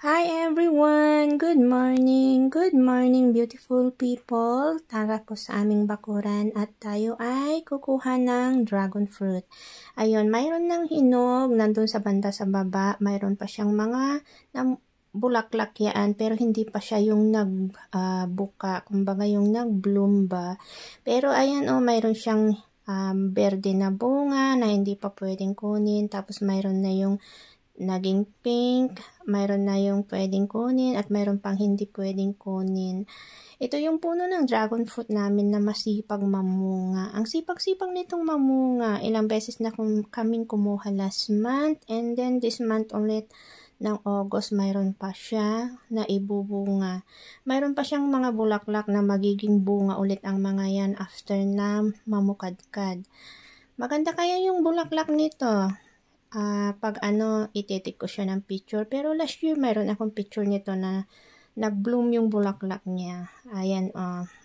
Hi everyone! Good morning beautiful people! Tara po sa aming bakuran at tayo ay kukuha ng dragon fruit. Ayun, mayroon ng hinog nandun sa banda sa baba. Mayroon pa siyang mga bulaklak yan pero hindi pa siya yung nagbuka. Kumbaga yung nag-bloom ba. Pero ayan mayroon siyang berde na bunga na hindi pa pwedeng kunin. Tapos mayroon na yung naging pink, mayroon na yung pwedeng kunin at mayroon pang hindi pwedeng kunin. Ito yung puno ng dragon fruit namin na masipag mamunga. Ang sipag-sipag nitong mamunga. Ilang beses na kaming kumuha last month and then this month ulit ng August mayroon pa siya na ibubunga. Mayroon pa siyang mga bulaklak na magiging bunga ulit ang mga yan after na mamukadkad. Maganda kaya yung bulaklak nito. Pag ititik ko siya ng picture. Pero last year, mayroon akong picture nito na nag-bloom yung bulaklak niya. Ayan,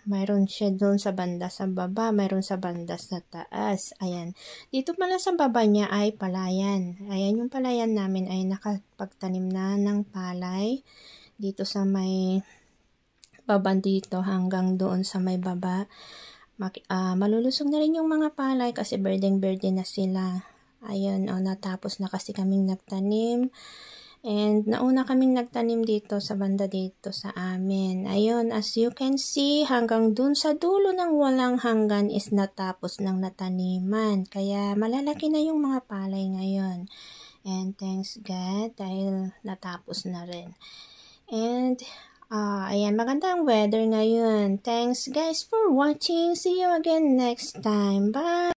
mayroon siya doon sa banda sa baba, mayroon sa banda sa taas. Ayan. Dito pala sa baba niya ay palayan. Ayan, yung palayan namin ay nakapagtanim na ng palay. Dito sa may baba dito hanggang doon sa may baba. Malulusog na rin yung mga palay kasi berdeng-berde na sila. Ayun, natapos na kasi kaming nagtanim. And nauna kaming nagtanim dito sa banda dito sa amin. Ayun, as you can see, hanggang dun sa dulo ng walang hanggan is natapos ng nataniman. Kaya malalaki na yung mga palay ngayon. And thanks God dahil natapos na rin. And ayan, magandang weather ngayon. Thanks guys for watching. See you again next time. Bye!